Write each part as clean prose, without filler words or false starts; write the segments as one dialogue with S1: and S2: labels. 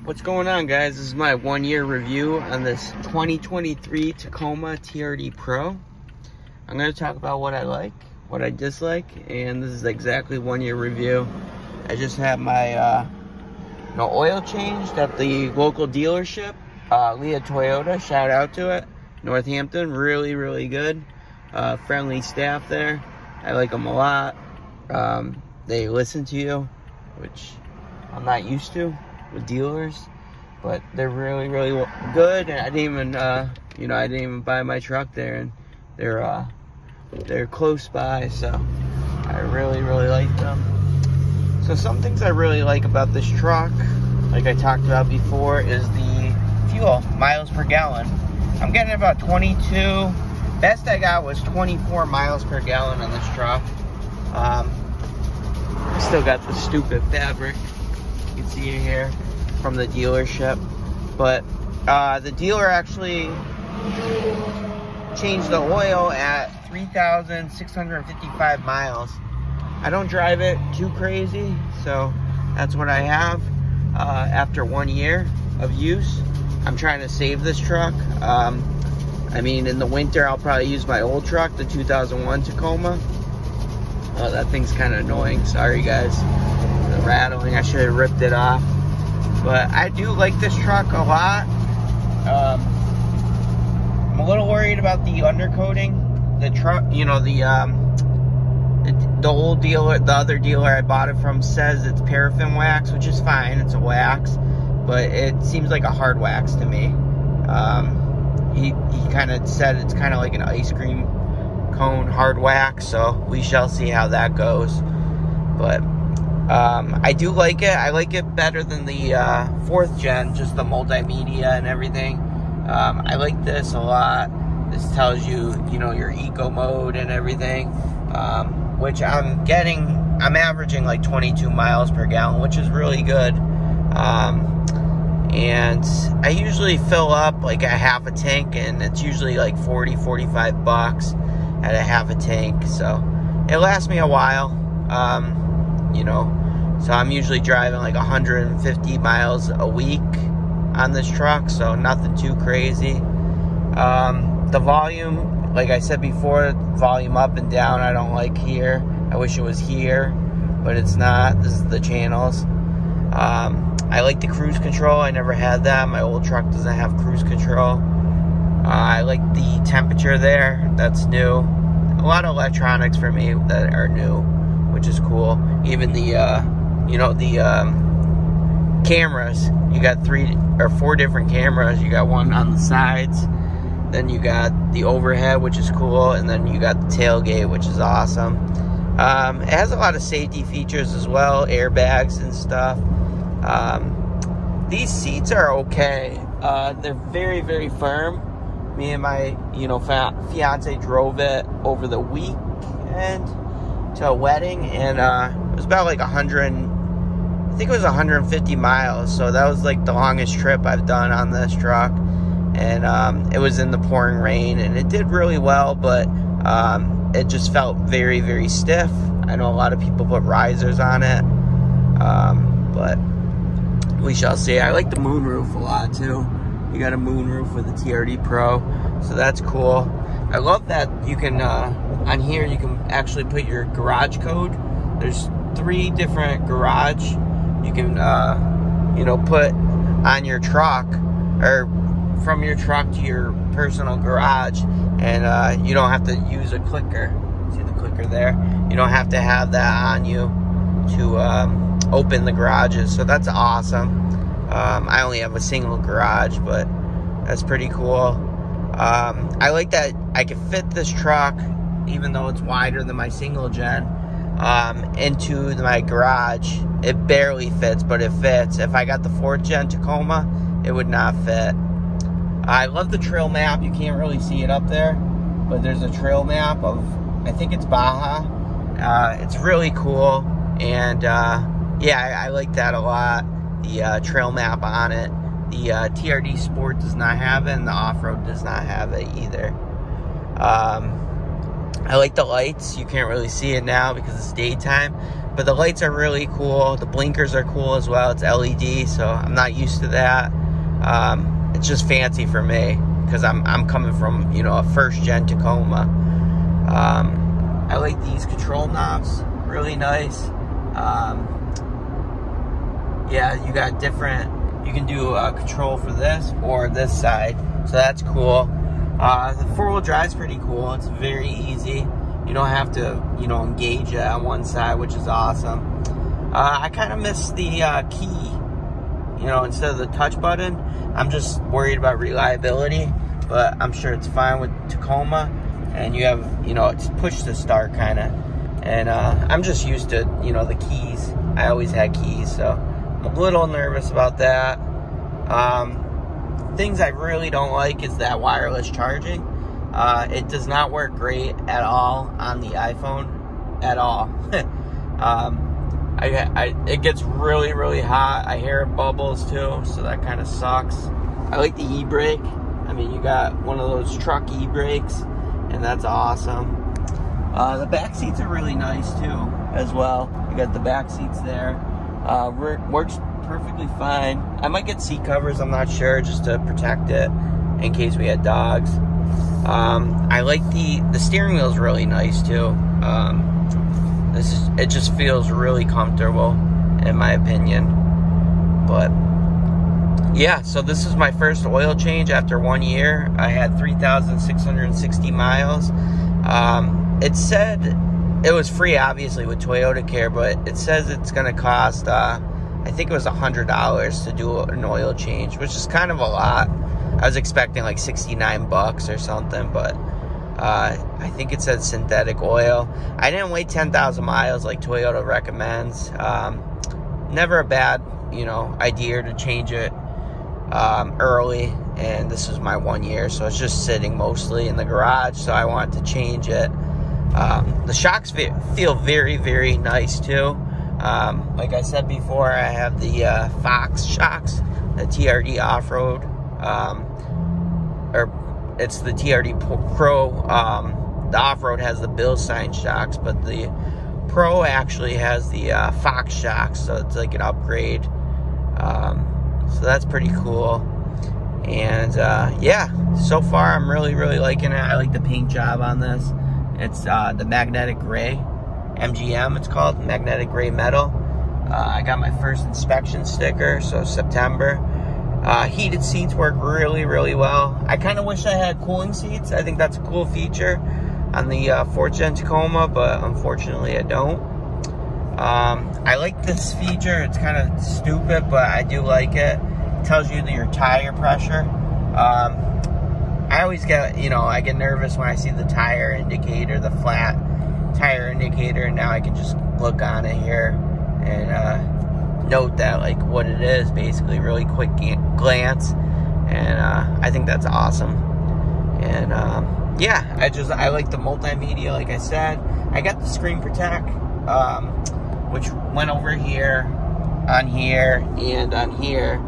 S1: What's going on, guys? This is my 1-year review on this 2023 Tacoma TRD Pro. I'm going to talk about what I like, what I dislike, and this is exactly 1-year review. I just had my oil changed at the local dealership, Leah Toyota. Shout out to it, Northampton. Really, really good. Friendly staff there. I like them a lot. They listen to you, which I'm not used to with dealers, but they're really, really good. And I didn't even, I didn't even buy my truck there, and they're close by, so I really, really like them. So some things I really like about this truck, like I talked about before, is the fuel miles per gallon. I'm getting about 22. Best I got was 24 miles per gallon on this truck. Still got the stupid fabric. You can see it here from the dealership, but the dealer actually changed the oil at 3,655 miles. I don't drive it too crazy, so that's what I have. After 1 year of use, I'm trying to save this truck. I mean, in the winter, I'll probably use my old truck, the 2001 Tacoma. Oh, that thing's kind of annoying. Sorry, guys. The rattling, I should have ripped it off. But I do like this truck a lot. I'm a little worried about the undercoating. The truck, the old dealer, the other dealer I bought it from says it's paraffin wax, which is fine. It's a wax, but it seems like a hard wax to me. He kind of said it's kind of like an ice cream cone hard wax, so we shall see how that goes. But I do like it. I like it better than the 4th gen, just the multimedia and everything. I like this a lot. This tells you, your eco mode and everything, which I'm averaging like 22 miles per gallon, which is really good. And I usually fill up like a half a tank, and it's usually like 40-45 bucks at a half a tank, so it lasts me a while. So I'm usually driving like 150 miles a week on this truck, so nothing too crazy. The volume, like I said before, volume up and down I don't like here. I wish it was here, but it's not. This is the channels. I like the cruise control. I never had that. My old truck doesn't have cruise control. I like the temperature there. That's new. A lot of electronics for me that are new, which is cool. Even the, cameras. You got 3 or 4 different cameras. You got one on the sides. Then you got the overhead, which is cool. And then you got the tailgate, which is awesome. It has a lot of safety features as well. Airbags and stuff. These seats are okay. They're very, very firm. Me and my, fiance drove it over the weekend to a wedding, and it was about like 150 miles. So that was like the longest trip I've done on this truck, and it was in the pouring rain, and it did really well, but it just felt very, very stiff. I know a lot of people put risers on it, but we shall see. I like the moonroof a lot too. You got a moonroof with the TRD Pro, so that's cool. I love that you can, on here, you can actually put your garage code. There's 3 different garage you can, put on your truck, or from your truck to your personal garage, and you don't have to use a clicker. See the clicker there? You don't have to have that on you to open the garages, so that's awesome. I only have a single garage, but that's pretty cool. I like that I can fit this truck, even though it's wider than my single gen, into my garage. It barely fits, but it fits. If I got the 4th gen Tacoma, it would not fit. I love the trail map. You can't really see it up there, but there's a trail map of, I think it's Baja. It's really cool, and yeah, I like that a lot. The trail map on it. The TRD Sport does not have it, and the off-road does not have it either. I like the lights. You can't really see it now because it's daytime, but the lights are really cool. The blinkers are cool as well. It's LED, so I'm not used to that. It's just fancy for me because I'm coming from, you know, a first-gen Tacoma. I like these control knobs. Really nice. Yeah, you got different. You can do control for this or this side, so that's cool. The four-wheel drive's pretty cool. It's very easy. You don't have to, you know, engage it on one side, which is awesome. I kind of miss the key, you know, instead of the touch button. I'm just worried about reliability, but I'm sure it's fine with Tacoma. And you have, you know, it's push to start kind of. And I'm just used to, you know, the keys. I always had keys, so I'm a little nervous about that. Things I really don't like is that wireless charging. It does not work great at all on the iPhone, at all. It gets really, really hot. I hear it bubbles too, so that kind of sucks. I like the e-brake. I mean, you got one of those truck e-brakes, and that's awesome. The back seats are really nice too, as well. You got the back seats there. Works perfectly fine. I might get seat covers, I'm not sure, just to protect it in case we had dogs. I like the steering wheel is really nice too. It just feels really comfortable in my opinion. But yeah, so this is my first oil change after 1 year. I had 3,660 miles. It said it was free, obviously, with Toyota Care, but it says it's going to cost, I think it was $100 to do an oil change, which is kind of a lot. I was expecting like 69 bucks or something, but I think it said synthetic oil. I didn't wait 10,000 miles like Toyota recommends. Never a bad, you know, idea to change it early, and this was my 1 year, so it's just sitting mostly in the garage, so I wanted to change it. The shocks feel very, very nice too. Like I said before, I have the Fox shocks, the TRD off-road, or it's the TRD Pro. The off-road has the Bilstein shocks, but the Pro actually has the Fox shocks, so it's like an upgrade. So that's pretty cool. And yeah, so far I'm really, really liking it. I like the paint job on this. It's the magnetic gray, MGM it's called, magnetic gray metal. I got my first inspection sticker, so September. Heated seats work really, really well. I kind of wish I had cooling seats. I think that's a cool feature on the 4th Gen Tacoma, but unfortunately I don't. I like this feature. It's kind of stupid, but I do like it. It tells you your tire pressure. I always get, you know, I get nervous when I see the tire indicator, the flat tire indicator, and now I can just look on it here and note that, like, what it is, basically, really quick glance, and I think that's awesome. And yeah, I like the multimedia, like I said. I got the screen protect, which went over here, on here, and on here.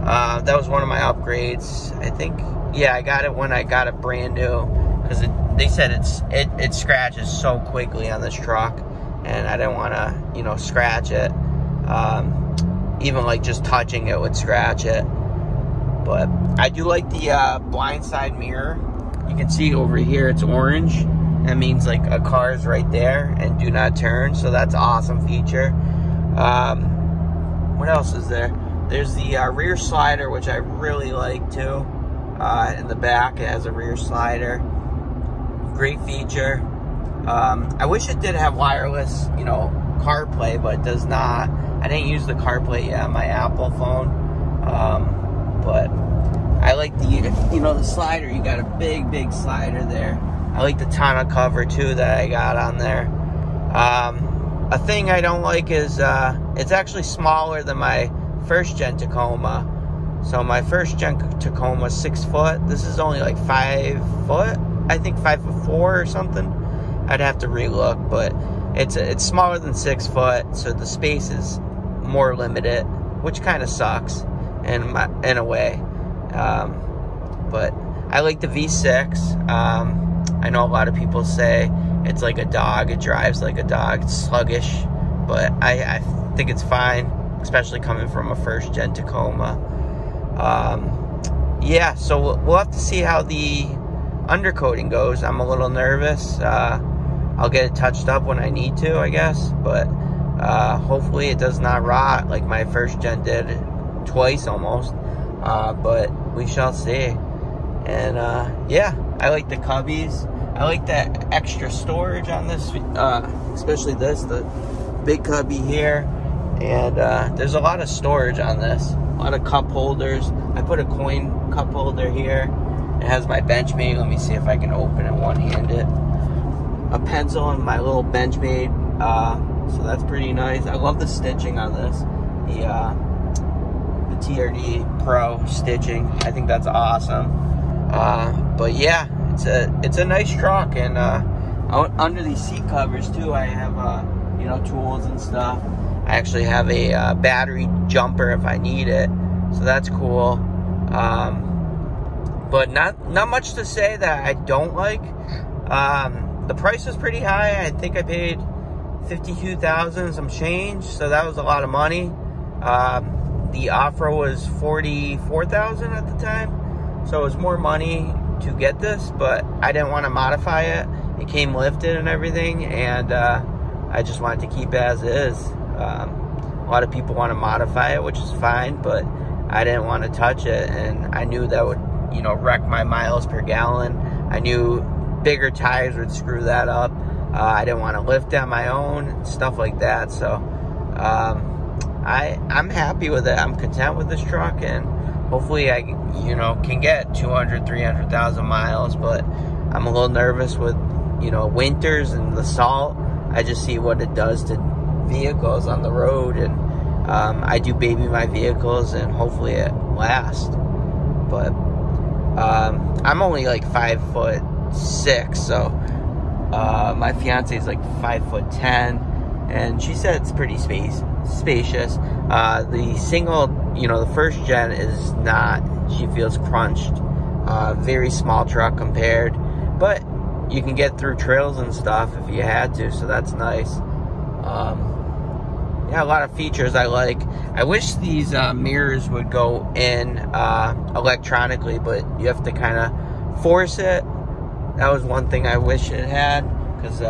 S1: That was one of my upgrades, I think. Yeah, I got it when I got it brand new, because they said it scratches so quickly on this truck, and I didn't want to, you know, scratch it. Even like just touching it would scratch it. But I do like the blind side mirror. You can see over here it's orange. That means like a car is right there and do not turn, so that's an awesome feature. What else is there? There's the rear slider, which I really like too. In the back, it has a rear slider. Great feature. I wish it did have wireless, you know, CarPlay, but it does not. I didn't use the CarPlay yet on my Apple phone. But I like the, you know, the slider. You got a big, big slider there. I like the tonneau cover too that I got on there. A thing I don't like is it's actually smaller than my 1st Gen Tacoma. So my 1st Gen Tacoma is 6 foot. This is only like 5 foot. I think 5'4" or something. I'd have to relook, but it's smaller than 6 foot, so the space is more limited, which kind of sucks in a way. But I like the V6. I know a lot of people say It's like a dog. It drives like a dog. It's sluggish, but I think it's fine, especially coming from a first gen Tacoma. Yeah, so we'll have to see how the undercoating goes. I'm a little nervous. I'll get it touched up when I need to, I guess, but hopefully it does not rot like my first gen did twice almost. But we shall see. And yeah, I like the cubbies. I like that extra storage on this, especially the big cubby here. And there's a lot of storage on this, a lot of cup holders. I put a coin cup holder here. It has my Benchmade. Let me see if I can open it one-handed. A pencil and my little Benchmade. So that's pretty nice. I love the stitching on this. The TRD Pro stitching. I think that's awesome. But yeah, it's a nice truck. And under these seat covers too, I have you know, tools and stuff. I actually have a battery jumper if I need it, so that's cool. But not much to say that I don't like. The price was pretty high. I think I paid $52,000 some change, so that was a lot of money. The offer was $44,000 at the time, so it was more money to get this, but I didn't want to modify it. It came lifted and everything, and I just wanted to keep it as is. A lot of people want to modify it, which is fine, but I didn't want to touch it, and I knew that would, you know, wreck my miles per gallon. I knew bigger tires would screw that up. I didn't want to lift on my own and stuff like that. So I'm happy with it. I'm content with this truck, and hopefully I, you know, can get 200, 300,000 miles. But I'm a little nervous with, you know, winters and the salt. I just see what it does to vehicles on the road, and I do baby my vehicles, and hopefully it lasts. But I'm only like 5'6", so my fiance is like 5'10", and she said it's pretty spacious. The single, you know, the first gen is not. She feels crunched. Very small truck compared, but you can get through trails and stuff if you had to, so that's nice. Yeah, a lot of features I like. I wish these mirrors would go in electronically, but you have to kind of force it. That was one thing I wish it had, because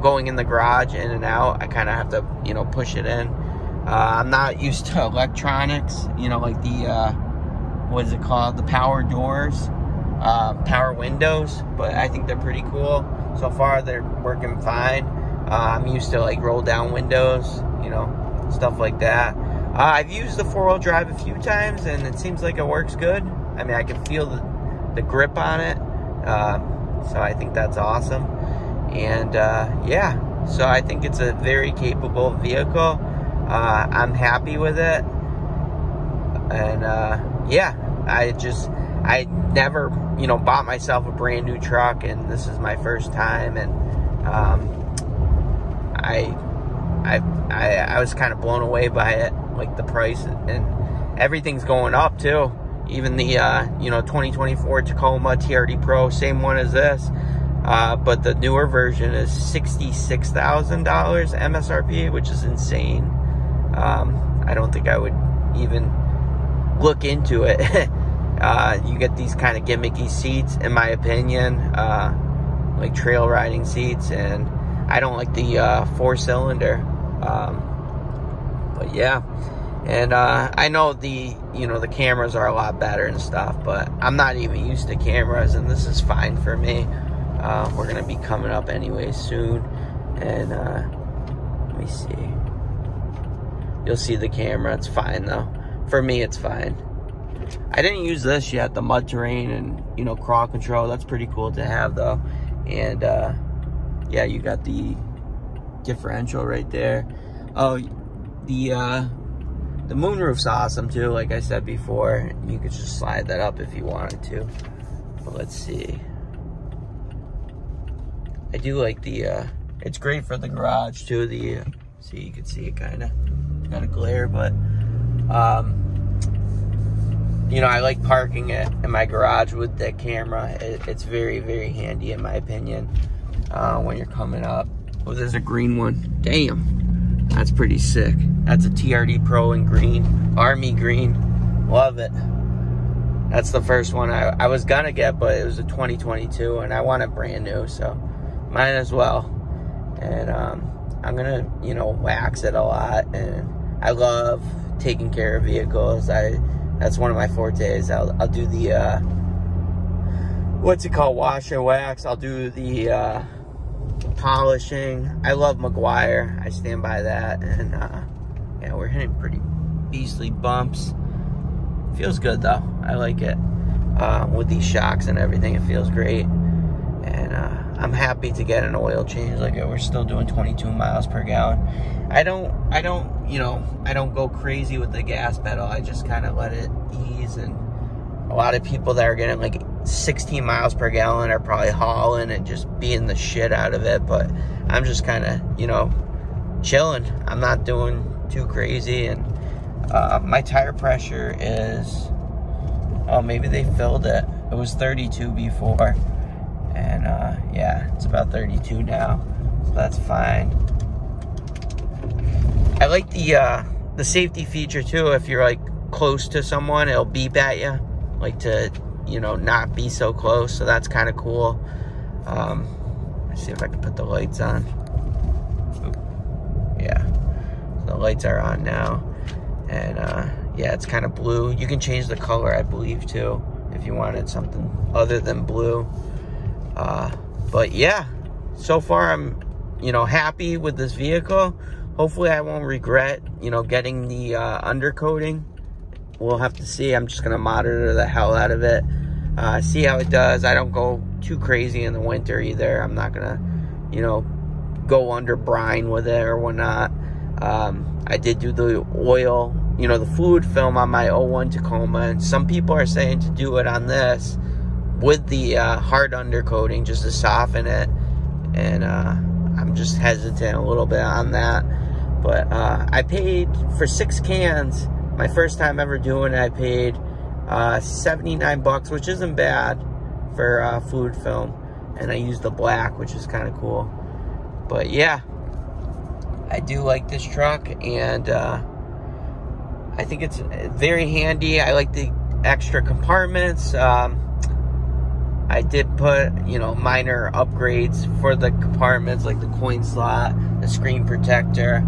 S1: going in the garage, in and out, I kind of have to, you know, push it in. I'm not used to electronics, you know, like the, what is it called? The power doors, power windows, but I think they're pretty cool. So far, they're working fine. I'm used to like roll down windows, you know, stuff like that. I've used the four-wheel drive a few times, and it seems like it works good. I mean, I can feel the grip on it, so I think that's awesome. And yeah, so I think it's a very capable vehicle. I'm happy with it, and yeah, I never, you know, bought myself a brand new truck, and this is my first time, and I was kind of blown away by it, like the price, and everything's going up too. Even the you know, 2024 Tacoma TRD Pro, same one as this, but the newer version is $66,000 MSRP, which is insane. I don't think I would even look into it. You get these kind of gimmicky seats, in my opinion, like trail riding seats, and I don't like the 4-cylinder. But yeah, and I know you know, the cameras are a lot better and stuff, but I'm not even used to cameras, and this is fine for me. We're gonna be coming up anyway soon, and let me see. You'll see the camera. It's fine though. For me, it's fine. I didn't use this yet, the mud terrain and, you know, crawl control. That's pretty cool to have though. And yeah, you got the differential right there. Oh, the moonroof's awesome too, like I said before. You could just slide that up if you wanted to. But let's see. I do like the it's great for the garage too. See, you can see it kind of got a glare, but you know, I like parking it in my garage with that camera. It's very, very handy in my opinion. when you're coming up. Oh, there's a green one. Damn, that's pretty sick. That's a TRD Pro in green, Army green. Love it. That's the first one I was gonna get, but it was a 2022, and I want it brand new, so might as well. And I'm gonna, you know, wax it a lot, and I love taking care of vehicles. That's one of my fortes. I'll do the what's it called, wash and wax. I'll do the polishing. I love McGuire. I stand by that. And yeah, we're hitting pretty beastly bumps. Feels good though. I like it. With these shocks and everything, it feels great. And I'm happy to get an oil change. Like, we're still doing 22 miles per gallon. I don't, you know, I don't go crazy with the gas pedal. I just kind of let it ease. And a lot of people that are getting like 16 miles per gallon are probably hauling and just beating the shit out of it. But I'm just kind of, you know, chilling. I'm not doing too crazy. And my tire pressure is, oh, maybe they filled it. It was 32 before. And yeah, it's about 32 now, so that's fine. I like the safety feature too. If you're like close to someone, it'll beep at you, like to, you know, not be so close. So that's kind of cool. Let's see if I can put the lights on. Oop. Yeah, so the lights are on now, and yeah, it's kind of blue. You can change the color, I believe, too, if you wanted something other than blue. But yeah, so far I'm, you know, happy with this vehicle. Hopefully I won't regret, you know, getting the undercoating. We'll have to see. I'm just gonna monitor the hell out of it, see how it does. I don't go too crazy in the winter either. I'm not gonna, you know, go under brine with it or whatnot. I did do the oil, you know, the fluid film on my 01 Tacoma, and some people are saying to do it on this with the hard undercoating just to soften it. And I'm just hesitant a little bit on that. But I paid for 6 cans, my first time ever doing it. I paid 79 bucks, which isn't bad for fluid film. And I used the black, which is kind of cool. But yeah, I do like this truck, and I think it's very handy. I like the extra compartments. I did put, you know, minor upgrades for the compartments, like the coin slot, the screen protector.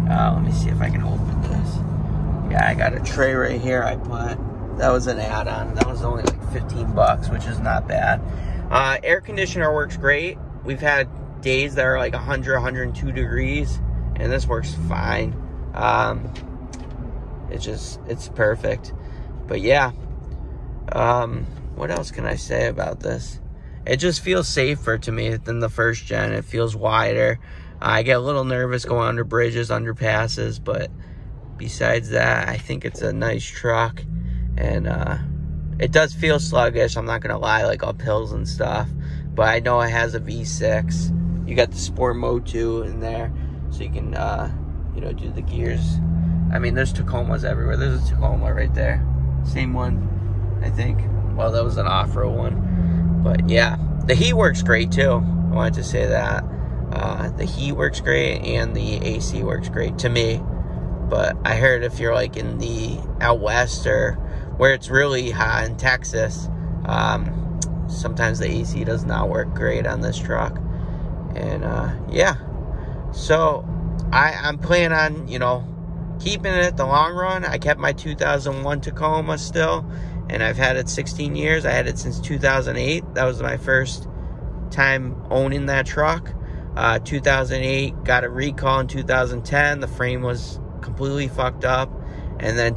S1: Let me see if I can open this. Yeah, I got a tray right here I put. That was an add-on. That was only like 15 bucks, which is not bad. Air conditioner works great. We've had days that are like 100, 102 degrees, and this works fine. It's perfect. But yeah, what else can I say about this? It just feels safer to me than the first gen. It feels wider. I get a little nervous going under bridges, underpasses, but besides that, I think it's a nice truck. And it does feel sluggish, I'm not gonna lie, like up hills and stuff. But I know it has a V6. You got the sport mode too in there, so you can you know, do the gears. I mean, there's Tacomas everywhere. There's a Tacoma right there. Same one, I think. Well, that was an off-road one. But yeah, the heat works great too. I wanted to say that. The heat works great, and the AC works great to me. But I heard if you're like in the out west or where it's really hot in Texas, sometimes the AC does not work great on this truck. And yeah, so I'm planning on, you know, keeping it the long run. I kept my 2001 Tacoma still, and I've had it 16 years. I had it since 2008. That was my first time owning that truck. 2008, got a recall in 2010. The frame was completely fucked up. And then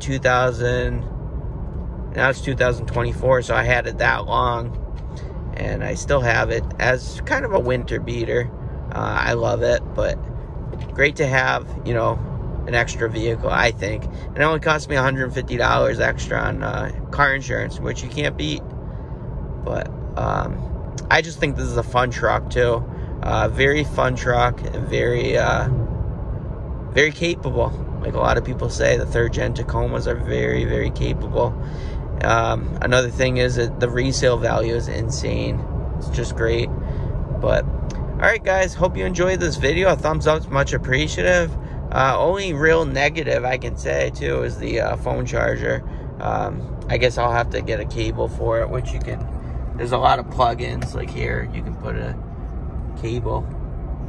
S1: now it's 2024, so I had it that long. And I still have it as kind of a winter beater. I love it, but great to have, you know, an extra vehicle, I think. And it only cost me $150 extra on car insurance, which you can't beat. But I just think this is a fun truck too. Very fun truck, and very very capable. Like a lot of people say, the third gen Tacomas are very, very capable. Another thing is that the resale value is insane. It's just great. But Alright guys, hope you enjoyed this video. A thumbs up's much appreciative. Only real negative I can say too is the phone charger. I guess I'll have to get a cable for it, which you can, there's a lot of plugins like here. You can put a cable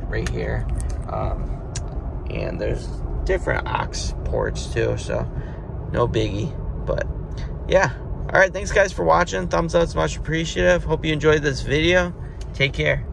S1: right here. And there's different aux ports too, so no biggie. But yeah, all right, thanks guys for watching. Thumbs up's much appreciative. Hope you enjoyed this video. Take care.